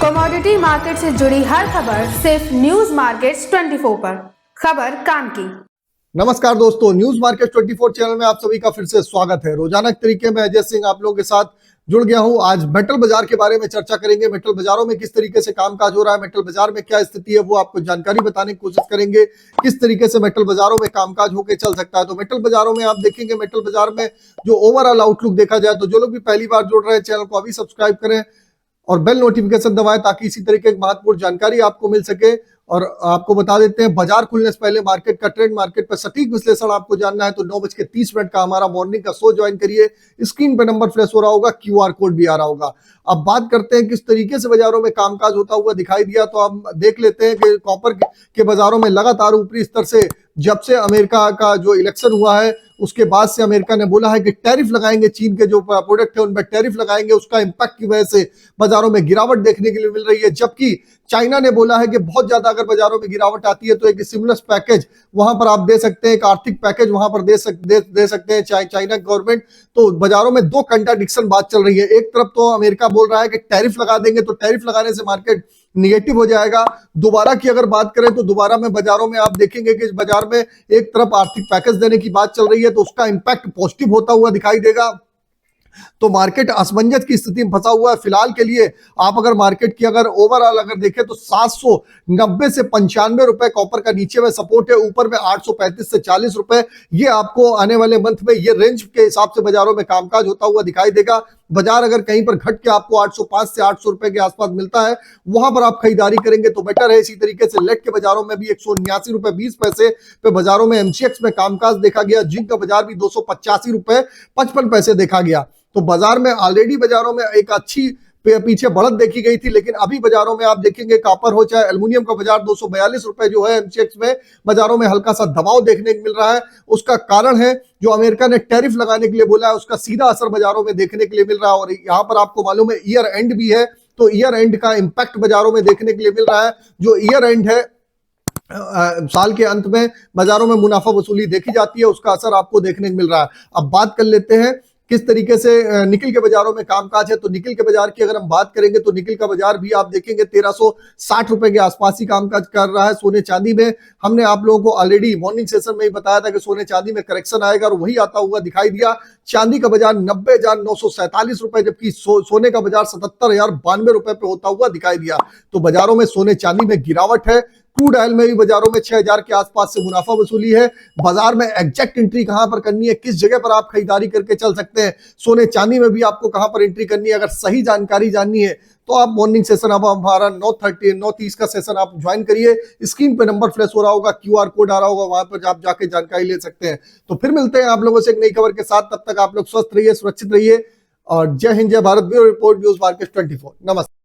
Commodity market से जुड़ी हर खबर सिर्फ न्यूज मार्केट्स 24 पर। खबर काम की। नमस्कार दोस्तों, न्यूज मार्केट 24 चैनल में आप सभी का फिर से स्वागत है। रोजाना के तरीके में अजय सिंह आप लोगों के साथ जुड़ गया हूं। आज मेटल बाजार के बारे में चर्चा करेंगे। मेटल बाजारों में किस तरीके से कामकाज हो रहा है, मेटल बाजार में क्या स्थिति है, वो आपको जानकारी बताने की कोशिश करेंगे। किस तरीके से मेटल बाजारों में कामकाज होकर चल सकता है। तो मेटल बाजारों में आप देखेंगे, मेटल बाजार में जो ओवरऑल आउटलुक देखा जाए तो जो लोग भी पहली बार जुड़ रहे हैं चैनल को अभी सब्सक्राइब करें और बेल नोटिफिकेशन दबाएं ताकि इसी तरीके की महत्वपूर्ण जानकारी आपको मिल सके। और आपको बता देते हैं, बाजार खुलने से पहले मार्केट का ट्रेंड, मार्केट पर सटीक विश्लेषण आपको जानना है तो 9:30 का हमारा मॉर्निंग का शो ज्वाइन करिए। स्क्रीन पे नंबर फ्लैश हो रहा होगा, क्यूआर कोड भी आ रहा होगा। अब बात करते हैं किस तरीके से बाजारों में कामकाज होता हुआ दिखाई दिया, तो हम देख लेते हैं कि कॉपर के बाजारों में लगातार ऊपरी स्तर से जब से अमेरिका का जो इलेक्शन हुआ है उसके बाद से अमेरिका ने बोला है कि टैरिफ लगाएंगे, चीन के जो प्रोडक्ट है उन पर टैरिफ लगाएंगे। उसका इंपैक्ट की वजह से बाजारों में गिरावट देखने के लिए मिल रही है। जबकि चाइना ने बोला है कि बहुत ज्यादा अगर बाजारों में गिरावट आती है तो एक स्टिमुलस पैकेज वहां पर आप दे सकते हैं, एक आर्थिक पैकेज वहां पर दे सकते हैं चाइना गवर्नमेंट। तो बाजारों में दो कंट्राडिक्शन बात चल रही है। एक तरफ तो अमेरिका बोल रहा है कि टैरिफ लगा देंगे, तो टैरिफ लगाने से मार्केट निगेटिव हो जाएगा। दोबारा की अगर बात करें तो दोबारा में बाजारों में आप देखेंगे कि बाजार में एक तरफ आर्थिक पैकेज देने की बात चल रही है तो उसका इंपैक्ट पॉजिटिव होता हुआ दिखाई देगा। तो मार्केट असमंजस की स्थिति में फंसा हुआ है फिलहाल के लिए। आप अगर मार्केट की अगर ओवरऑल अगर देखें तो 790 से 95 रुपए कॉपर का नीचे में सपोर्ट है, ऊपर में 835 से 40 रुपए। ये आपको आने वाले मंथ में ये रेंज के हिसाब से बाजारों में कामकाज होता हुआ दिखाई देगा। बाजार अगर कहीं पर घट के आपको 805 से 800 रुपए के आसपास मिलता है, वहां पर आप खरीदारी करेंगे तो बेटर है। इसी तरीके से लेट के बाजारों में भी 179 रुपए 20 पैसे पे बाजारों में एमसीएक्स में कामकाज देखा गया। जिंक का बाजार भी 285 रुपए 55 पैसे देखा गया। तो बाजार में ऑलरेडी बाजारों में एक अच्छी पीछे बढ़त देखी गई थी, लेकिन अभी बाजारों में आप देखेंगे कॉपर हो चाहे एल्युमिनियम का बाजार 242 रुपए जो है एमसीएक्स में बाजारों में हल्का सा दबाव देखने को मिल रहा है। उसका कारण है जो अमेरिका ने टैरिफ लगाने के लिए बोला है, उसका सीधा असर बाजारों में देखने के लिए मिल रहा है। और यहाँ पर आपको मालूम है ईयर एंड भी है, तो ईयर एंड का इंपैक्ट बाजारों में देखने के लिए मिल रहा है। जो ईयर एंड है साल के अंत में बाजारों में मुनाफा वसूली देखी जाती है, उसका असर आपको देखने को मिल रहा है। अब बात कर लेते हैं किस तरीके से निकल के बाजारों में कामकाज है। तो निकल के बाजार की अगर हम बात करेंगे तो निकल का बाजार भी आप देखेंगे 1360 रुपए के आसपास ही कामकाज कर रहा है। सोने चांदी में हमने आप लोगों को ऑलरेडी मॉर्निंग सेशन में ही बताया था कि सोने चांदी में करेक्शन आएगा और वही आता हुआ दिखाई दिया। चांदी का बाजार 90,947 रुपए, जबकि सोने का बाजार 77,092 रुपए पे होता हुआ दिखाई दिया। तो बाजारों में सोने चांदी में गिरावट है। क्रूड ऑयल में भी बाजारों में 6000 के आसपास से मुनाफा वसूली है। बाजार में एग्जैक्ट एंट्री कहां पर करनी है, किस जगह पर आप खरीदारी करके चल सकते हैं, सोने चांदी में भी आपको कहां पर एंट्री करनी है, अगर सही जानकारी जाननी है तो आप मॉर्निंग सेशन अब हमारा 9:30 का सेशन आप ज्वाइन करिए। स्क्रीन पे नंबर फ्लैश हो रहा होगा, क्यूआर कोड आ रहा होगा, वहां पर आप जाके जानकारी ले सकते हैं। तो फिर मिलते हैं आप लोगों से एक नई खबर के साथ। तब तक आप लोग स्वस्थ रहिए, सुरक्षित रहिए और जय हिंद, जय Bharat. Bureau report, news market 24। नमस्ते।